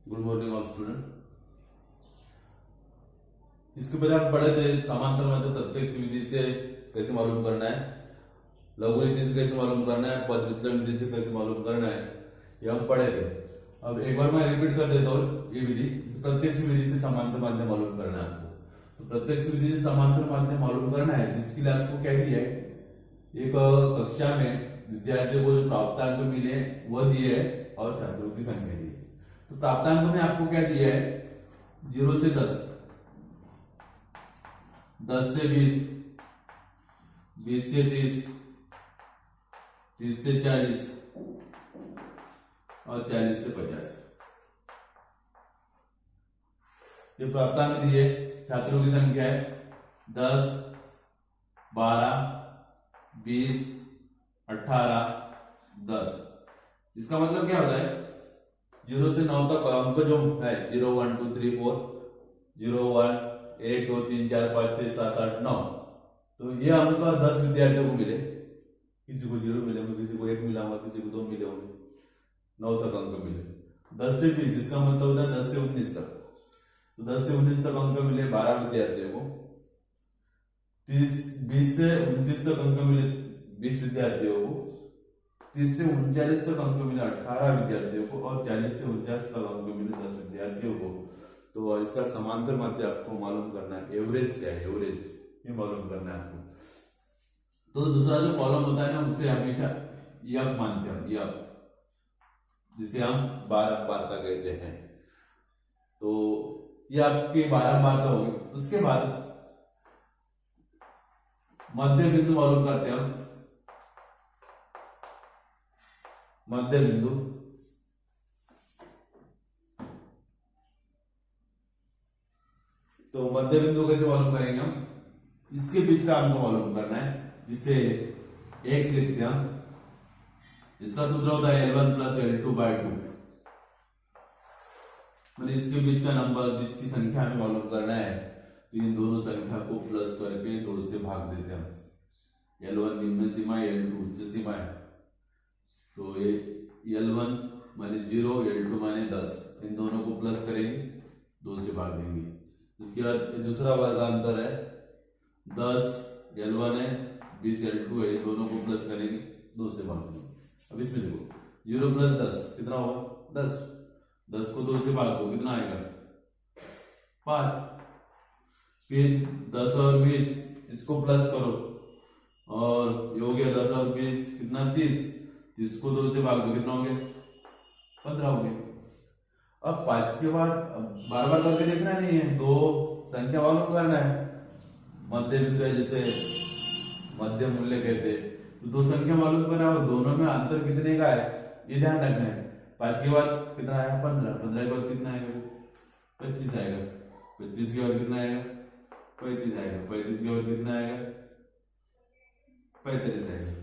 Good morning all student. इसके पहले हम पढ़े थे समांतर माध्य प्रत्यक्ष विधि से कैसे मालूम करना है, लघु रीति से कैसे मालूम करना है, पद विचलन विधि से कैसे मालूम करना है, ये हम पढ़े थे। अब एक बार मैं रिपीट कर देता हूँ। ये विधि प्रत्यक्ष विधि से समांतर माध्य मालूम करना है आपको। तो प्रत्यक्ष विधि से समांतर माध्य मालूम करना है, जिसके लिए आपको क्या दिया है, एक कक्षा में विद्यार्थियों को जो प्राप्तांक मिले वह दिए है और छात्रों की संख्या दी है। तो प्राप्तांक में आपको क्या दिया है, 0 से 10, 10 से 20, 20 से 30, 30 से 40 और 40 से 50। ये प्राप्तांक दिए। छात्रों की संख्या है 10, 12, 20, 18, 10। इसका मतलब क्या होता है, 0 से 9 तक अंक जो है 0, 1, 2, 3, 4, 0, 1, 1, 2, 3, 4, 5, 6, 7, 8, 9। तो ये अंक 10 विद्यार्थियों को मिले। किसी को 0 मिले होंगे, किसी को 1 मिला होगा, किसी को 2 मिले होंगे, 9 तक अंक मिले। 10 से 20, इसका मतलब होता है 10 से 19 तक। तो 10 से 19 तक अंक मिले 12 विद्यार्थियों को। 20 से 29 तक अंक मिले 20 विद्यार्थियों को। 30 से 39 तक अंक मिले 18 विद्यार्थियों को और 40 से 49 तक अंक मिले 10 विद्यार्थियों को। तो इसका समांतर माध्य आपको मालूम करना है, एवरेज क्या है, एवरेज ये मालूम करना है आपको। तो दूसरा जो कॉलम होता है ना, उसे हमेशा यप मानते हैं, यप, जिसे हम बारंबारता कहते हैं। तो ये आपकी बारंबारता होगी। उसके बाद मध्य बिंदु मालूम करते हैं हम। मध्य बिंदु, तो मध्य बिंदु कैसे मालूम करेंगे हम, इसके बीच का हमको मालूम करना है, जिसे x लिखते हैं हम। इसका सूत्र होता है L1 प्लस L2/2। मतलब इसके बीच का नंबर, बीच की संख्या हमें मालूम करना है। तो इन दोनों संख्या को प्लस करके 2 से भाग देते हैं हम। L1 निम्न सीमा, L2 उच्च सीमा है। तो ये L1 माने 0, L2 माने 10, इन दोनों को प्लस करेंगे, 2 से भाग देंगे। इसके बाद दूसरा वर्गांतर है 10, L1 है, 20 L2 है, इन दोनों को प्लस करेंगे, 2 से भाग देंगे। अब इसमें देखो 0 प्लस 10 कितना होगा, 10। 10 को 2 से भाग दो, कितना आएगा, 5। फिर 10 और 20, इसको प्लस करो और ये हो गया 10 और 20 कितना, 30। 30 को 2 से भाग दो, कितना हो गया, 15 हो गया। अब 5 के बाद बार बार करके देखना नहीं है, 2 संख्या मालूम करना है। मध्य बिंदु है, जिसे मध्य मूल्य कहते हैं। तो 2 संख्या मालूम करना है और दोनों में अंतर कितने का है ये ध्यान रखना है। 5 के बाद कितना आया, 15। 15 के बाद कितना आएगा, 25 आएगा। 25 के बाद कितना आएगा, 35 आएगा। 35 के बाद कितना आएगा, 35 आएगा।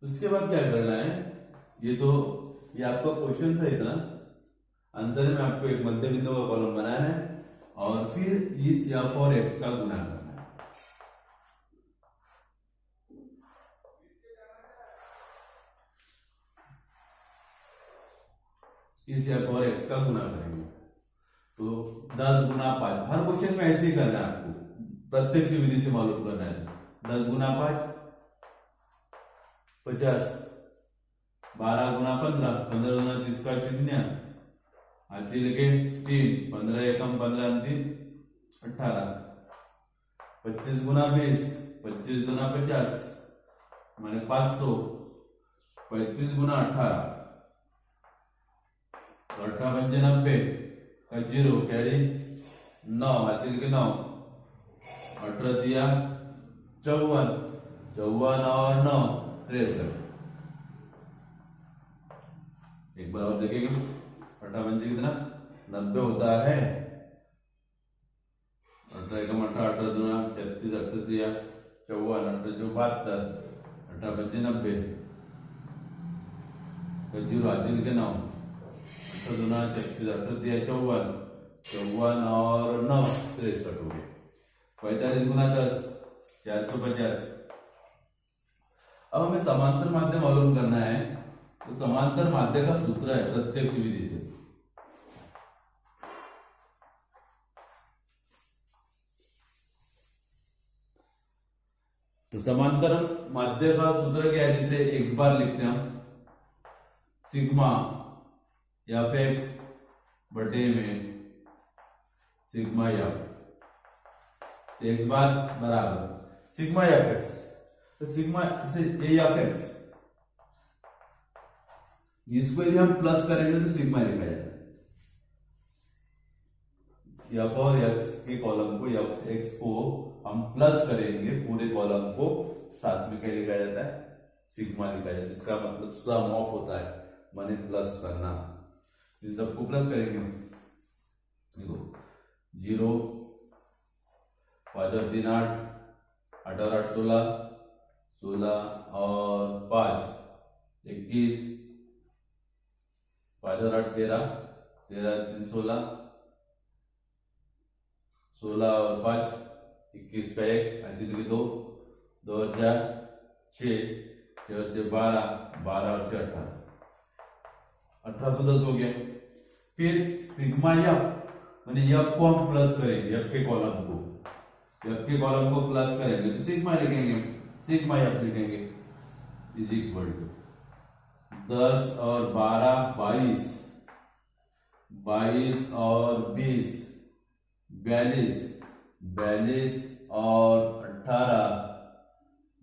उसके बाद क्या करना है, ये आपका क्वेश्चन था इतना। आंसर में आपको एक मध्य बिंदु का कॉलम बनाना है और फिर इस f और x का गुणा करना है। इस f और x का गुणा करेंगे तो 10 गुना 5। हर क्वेश्चन में ऐसे ही करना है आपको, प्रत्यक्ष विधि से मालूम करना है। 10 गुना 5 50, 12 गुना 15, 15 गुना 30 का 0, हासिल के 3, 15 एकम 15 3 18, 25 गुना 20, 25 गुना 50 माने 500, 35 गुना 18, 18 पंजे 90 का 0 कैरी 9, हासिल के 9, 18 दिया 54, 54 और 9 63। एक बार और देखेंगे, 18 पंजे कितना, 90 होता है। 18 एकम 18, 18 दूना 36, 18 दिया 54, 18 जो 72, 18 पंजे 90 का 0 हासिल के 9, 18 दूना 36, 18 दिया 54, 54 और 9 63 हो गए। 45 गुना 10 450। अब हमें समांतर माध्य मालूम करना है तो समांतर माध्य का सूत्र है प्रत्यक्ष विधि से। तो समांतर माध्य का सूत्र क्या है, जिसे x बार लिखते हैं हम, सिग्मा एफ एक्स बटे में सिग्मा एफ। एक्स बार बराबर सिग्मा एफ एक्स, तो सिग्मा से ए एफ एक्स, इसको यदि हम प्लस करेंगे तो सिग्मा लिखा जाएगा। एफ और एक्स के कॉलम को, एफ एक्स को हम प्लस करेंगे, पूरे कॉलम को साथ में क्या लिखा जाता है, सिग्मा लिखा जाता है, जिसका मतलब सम ऑफ होता है, माने प्लस करना। इन सबको प्लस करेंगे हम, देखो 0 5 और 3 8, 8 और 8 16, 16 और 5 21, 5 और 8 13, 13 3 16, 16 और 5 21 का 1, ऐसे करके 2, 2 और 4 6, 6 और 6 12, 12 और 6 18, 1810 हो गया। फिर सिग्मा एफ, माने एफ को हम प्लस करेंगे, एफ के कॉलम को, एफ के कॉलम को प्लस करेंगे तो सिग्मा लिखेंगे, सिग्मा एफ लिखेंगे इज इक्वल टू 10 और 12 22, 22 और 20 42, 42 और 18,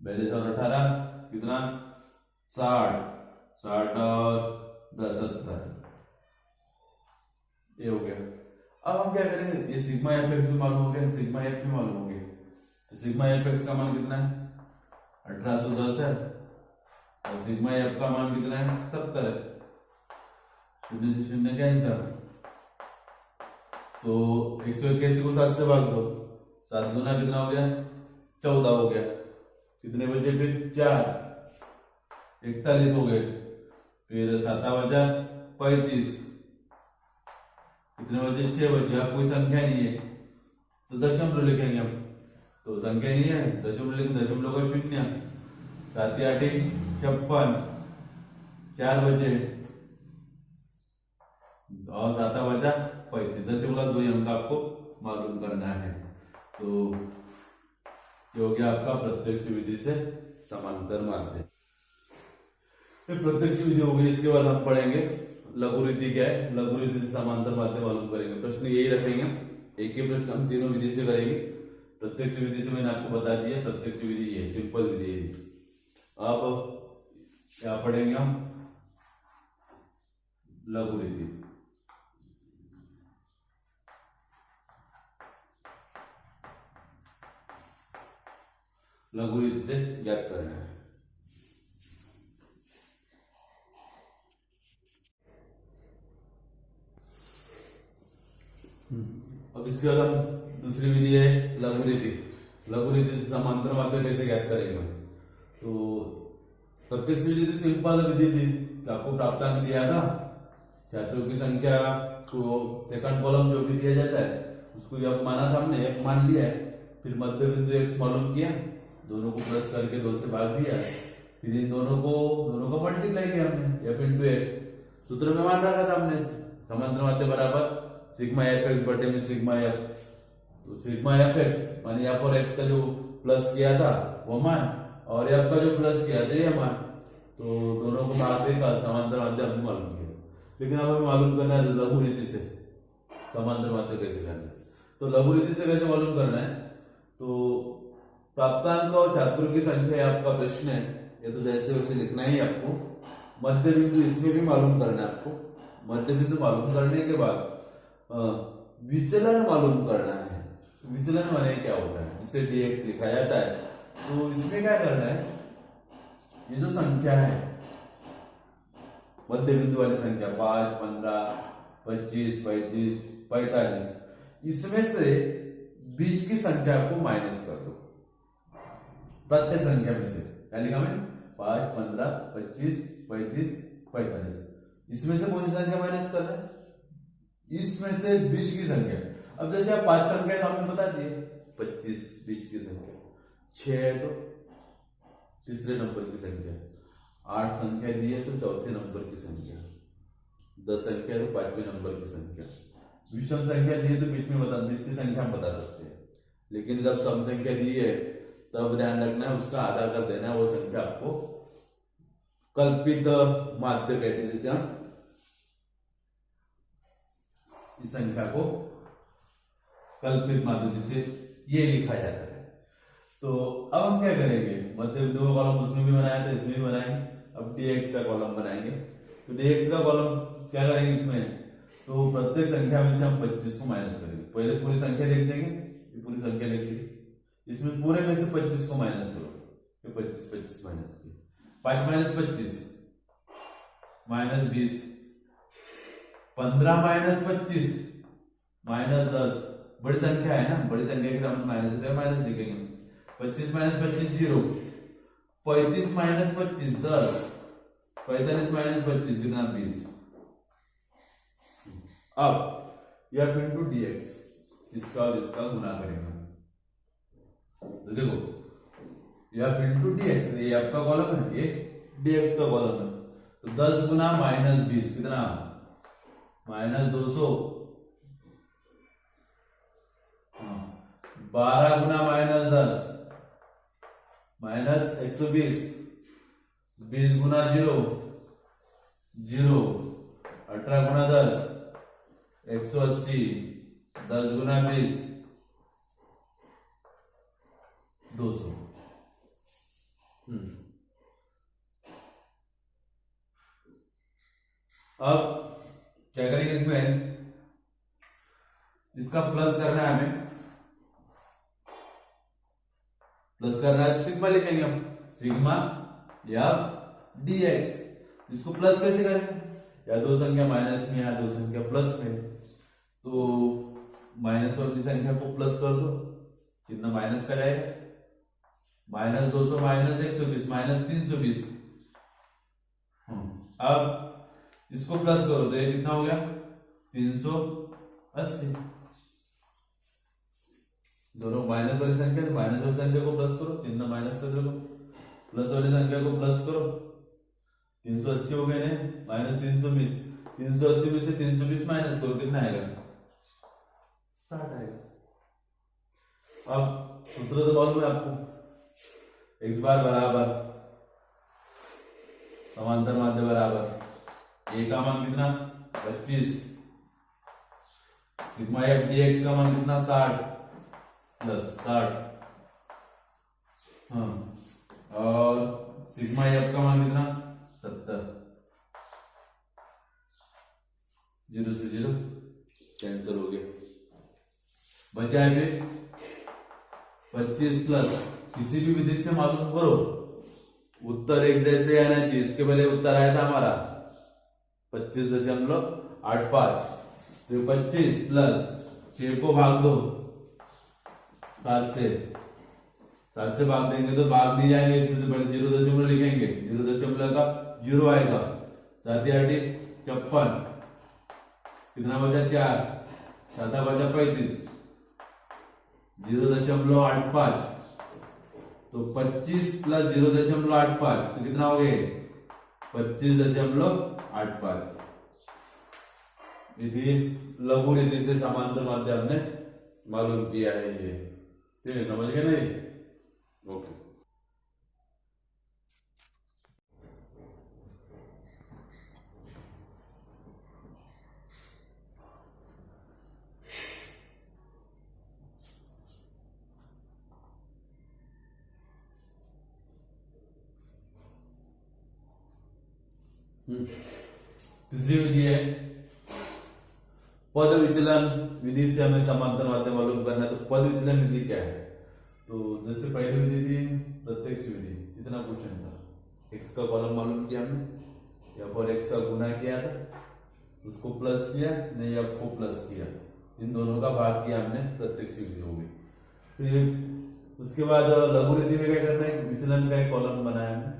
42 और 18 कितना 60, 60 और 10 70, ये हो गया। अब हम क्या करेंगे, ये सिग्मा एफ एक्स भी मालूम हो गया, सिग्मा एफ भी मालूम हो गया, तो सिग्मा एफ एक्स का मान कितना है 1810 है, और सिग्मा एफ का मान कितना है 70 है, शून्य से शून्य कैंसिल, तो 181 को 7 से भाग दो, 7 गुना कितना हो गया 14 हो गया, कितने बचे फिर 4, 41 हो गए, फिर 7 बचा 35, कितने बचे 6 बचे। अब कोई संख्या नहीं है तो दशमलव लिखेंगे हम, तो संख्या नहीं है दशमलव लिखेंगे, दशमलव का 0, 7 8 56, 4 बचे और 7 बचा 35, दशमलव 2 अंक आपको मालूम करना है। तो ये हो गया आपका प्रत्यक्ष विधि से समांतर माध्य। फिर प्रत्यक्ष विधि हो गई, इसके बाद हम पढ़ेंगे लघु रीति क्या है, लघु रीति से समांतर माध्य मालूम करेंगे। प्रश्न यही रखेंगे, एक ही प्रश्न हम तीनों विधि से करेंगे। प्रत्यक्ष विधि से मैंने आपको बता दिया, प्रत्यक्ष विधि ये सिंपल विधि है। अब क्या पढ़ेंगे हम, लघु रीति। लघु रीति से ज्ञात करना है। अब इसके बाद हम दूसरी विधि है लघु रीति। लघु रीति से समांतर माध्य कैसे ज्ञात करेंगे हम, तो प्रत्यक्ष विधि तो सिंपल विधि थी कि आपको प्राप्तांक दिया था, छात्रों की संख्या को सेकंड कॉलम जो भी दिया जाता है उसको अब माना था हमने, एक मान लिया है, फिर मध्य बिंदु एक्स मालूम किया, दोनों को प्लस करके 2 से भाग दिया, फिर इन दोनों को मल्टीप्लाई किया हमने, एफ इंटू एक्स सूत्र में मान रखा था हमने, समांतर माध्य बराबर सिग्मा एफ एक्स बटे में सिग्मा एफ, तो सिग्मा एफ एक्स मानी एफ और एक्स का जो प्लस किया था वो मान, और एफ का जो प्लस किया था ये मान, तो दोनों को भाग देकर समांतर माध्य हमने मालूम किया। लेकिन अब हमें मालूम करना है लघु रीति से समांतर माध्य कैसे करना है। तो लघु रीति से कैसे मालूम करना है, तो प्राप्तांक और छात्रों की संख्या आपका प्रश्न है, ये तो जैसे वैसे लिखना ही आपको। मध्य बिंदु इसमें भी मालूम करना है आपको। मध्य बिंदु मालूम करने के बाद विचलन मालूम करना है। विचलन माने क्या होता है, जिससे dx लिखा जाता है। तो इसमें क्या करना है, ये जो संख्या है मध्य बिंदु वाली संख्या 5 15 25 35 45, इसमें से बीच की संख्या को माइनस कर दो प्रत्येक संख्या में से। क्या लिखा मैंने 5 15 25 35 45, इसमें से कौन सी संख्या माइनस कर रहे हैं, इसमें से बीच की संख्या। अब जैसे आप 5 संख्या सामने बता दिए, 25 बीच की संख्या, 6 है तो तीसरे नंबर की संख्या, 8 संख्या दी है तो चौथे नंबर की संख्या, 10 संख्या तो 5वें नंबर की संख्या, विषम संख्या दी है तो बीच की संख्या हम बता सकते हैं। लेकिन जब सम संख्या दी है तब ध्यान रखना है उसका आधा कर देना है, वो संख्या आपको कल्पित माध्य कहते हैं। जैसे हम इस संख्या को कल्पित माध्य जिसे ये लिखा जाता है। तो अब हम क्या करेंगे, मध्य बिंदु का कॉलम उसमें भी बनाया था, इसमें भी बनाएंगे। अब dx का कॉलम बनाएंगे। तो dx का कॉलम क्या करेंगे इसमें, तो प्रत्येक संख्या में से हम 25 को माइनस करेंगे। पहले पूरी संख्या देख देंगे, ये पूरी संख्या लिख ली, इसमें पूरे में से 25 को माइनस करो, ये 25 minus 5 minus 25 minus 20, 15 minus 25 minus 10, बड़ी संख्या है ना, बड़ी संख्या के हम माइनस लिखेंगे। 25 माइनस 25 0, 35 माइनस 25 10, 45 माइनस 25 कितना 20। अब यह इंटू dx, इसका और इसका गुना करेंगे। तो देखो यह इंटू dx, ये आपका कॉलम है, ये dx का कॉलम है। तो 10 गुना माइनस 20 कितना माइनस 200, 12 गुना माइनस 10 माइनस 120, 20 गुना 0 0, 18 गुना 10 180, 10 गुना 20 200। अब क्या करेंगे, इसमें इसका प्लस करना है, हमें प्लस करना है, सिग्मा लिखेंगे हम, सिग्मा या dx। इसको प्लस कैसे करेंगे, या दो संख्या माइनस में या दो संख्या प्लस में, तो माइनस वाली संख्या को प्लस कर दो, चिन्ह माइनस का जाएगा, माइनस 200 माइनस 120 माइनस 320। अब इसको प्लस करो तो ये कितना हो गया 380। दोनों माइनस वाली संख्या, तो माइनस वाली संख्या को प्लस करो, चिन्ह माइनस कर दो, प्लस वाली संख्या को प्लस करो, 380 हो गए माइनस 320, 380 में से 320 माइनस करो, कितना आएगा 60 आएगा। अब सूत्र तो मालूम है आपको, x बार बराबर समांतर माध्य बराबर a का मान कितना 25, सिग्मा एफ dx का मान कितना 60 प्लस 60, हाँ, और सिग्मा एफ का मान कितना 70, 0 से 0 कैंसिल हो गया, बचा है फिर 25 प्लस, किसी भी विधि से मालूम करो उत्तर एक जैसे आना चाहिए। इसके पहले उत्तर आया था हमारा 25.85, तो 25 प्लस 6 को भाग दो 7 से भाग देंगे तो भाग नहीं जाएंगे, इसमें तो पहले 0 लिखेंगे, 0 का 0 आएगा, 7 8 56, कितना बचा 4, 7 बचा 35, 0.85, तो 25 प्लस 0.85 तो कितना हो गए 25.85। यदि लघु रीति से समांतर माध्य हमने मालूम किया है, ये ठीक है, समझ गए नहीं? ओके। तीसरी विधि है पद विचलन विधि से हमें समांतर माध्य मालूम करना है। तो पद विचलन विधि क्या है, तो जैसे पहली विधि थी प्रत्यक्ष विधि, इतना क्वेश्चन था, x का कॉलम मालूम किया हमने, या पर x का गुना किया था, उसको प्लस किया, नहीं f को प्लस किया, इन दोनों का भाग किया हमने, प्रत्यक्ष विधि हो गई। फिर उसके बाद लघु विधि में क्या करना है, विचलन का एक कॉलम बनाया हमने,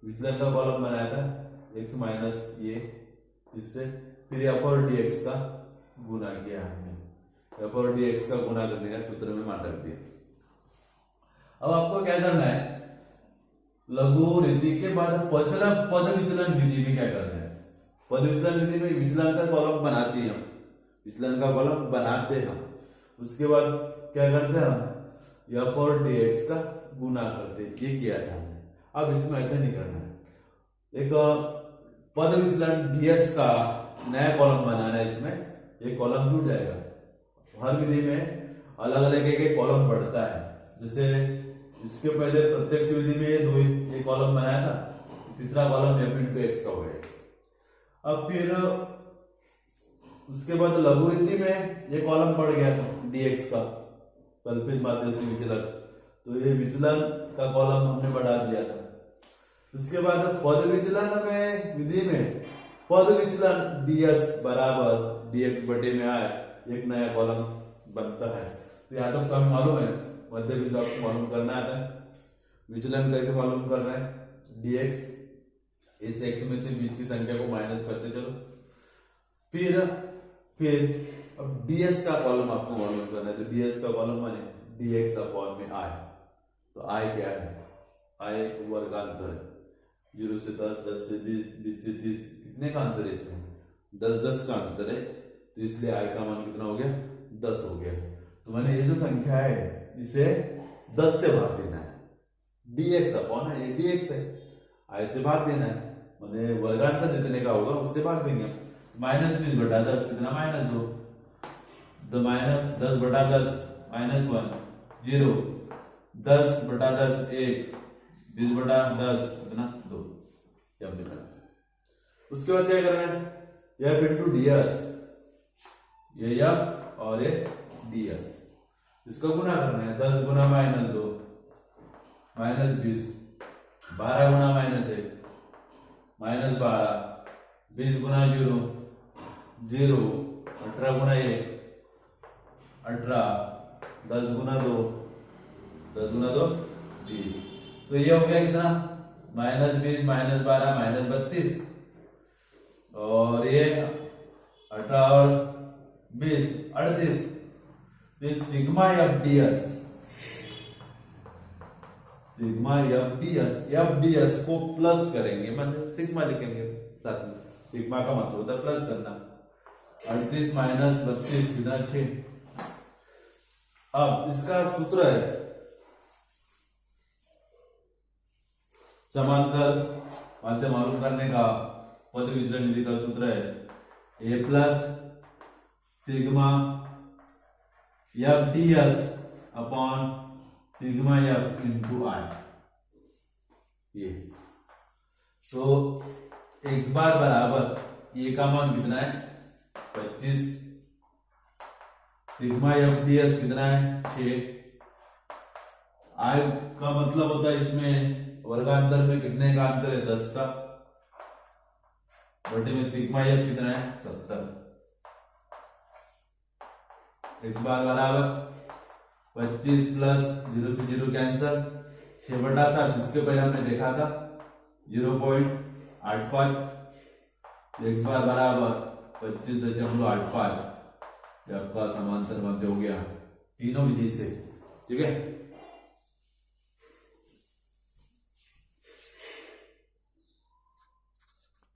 विचलन का कॉलम बनाया था x माइनस ये इससे, फिर f और dx का गुना किया हमने, f और dx का गुना करने का सूत्र में मान रख दिया। अब आपको क्या करना है, लघु रीति के बाद पद विचलन विधि में क्या करना है? पद विचलन विधि में विचलन का कॉलम बनाती है, विचलन का कॉलम बनाते हैं। उसके बाद क्या करते हैं हम? f और dx का गुना करते हैं। ये किया था हमने। अब इसमें ऐसा नहीं करना है। एक पद विचलन ds का नया कॉलम बनाना है। इसमें ये कॉलम जुड़ जाएगा। हर विधि में अलग अलग एक कॉलम बढ़ता है। जैसे इसके पहले प्रत्यक्ष विधि में ये कॉलम बनाया था, तीसरा कॉलम f इंटू एक्स का हो गया। अब फिर उसके बाद लघु रीति में ये कॉलम बढ़ गया dx का, कल्पित माध्यस्थी विचलन, तो ये विचलन का कॉलम हमने बढ़ा दिया था। उसके बाद पद विचलन में विधि में पद विचलन ds बराबर dx बटे में आए, एक नया कॉलम बनता है। तो यहाँ तक हमें मालूम है, मध्य बिंदु आपको मालूम करना आता है। विचलन कैसे मालूम करना है? dx, इस x में से बीच की संख्या को माइनस करते चलो। फिर अब ds का कॉलम आपको मालूम करना है। तो ds का कॉलम माने dx अपॉन में i। तो i क्या है? i वर्गांतर है। 0 से 10, 10 से 20, 20 से 30, कितने का अंतर है इसमें? 10 का अंतर है। तो इसलिए i का मान कितना हो गया? 10 हो गया। तो मैंने ये जो संख्या है इसे 10 से भाग देना है। dx अपॉन है, ये dx है, i से भाग देना है, मैंने वर्गांतर जितने का होगा उससे भाग देंगे। -20 बटा 10 कितना? -2। तो -10 बटा 10 -1, 0, 10 बटा 10 1, 20 बटा 10 कितना? 2। उसके बाद क्या करना है? f इंटू ds, ये f और ये ds, इसका गुना करना है। 10 गुना -2 -20, 12 गुना -1 -12, 20 गुना 0 0, 18 गुना 1 18, 10 गुना 2 10 गुना 2 20। तो ये हो गया कितना? -20 -12 -32, और ये 18 और 20 38। तो सिग्मा एफ डी एस को प्लस करेंगे, मतलब सिग्मा लिखेंगे साथ में। सिग्मा का मतलब होता है प्लस करना। 38 माइनस 32 कितना? 6। अब इसका सूत्र है समांतर माध्य मालूम करने का। पद विचलन विधि का सूत्र है a plus sigma F D S upon sigma F into i. ये तो x बार बराबर ये का मान कितना है? 25। सिग्मा एफ डी एस कितना है? 6। आई का मतलब होता है इसमें वर्गांतर में कितने का अंतर है? 10 का। बटे में सिग्मा एफ कितना है? 70। x बार बराबर 25 प्लस 0 से 0 कैंसल, 6 बटा 7, जिसके पहले हमने देखा था 0.85। x बार बराबर 25.85। आपका समांतर मध्य हो गया तीनों विधि से। ठीक है।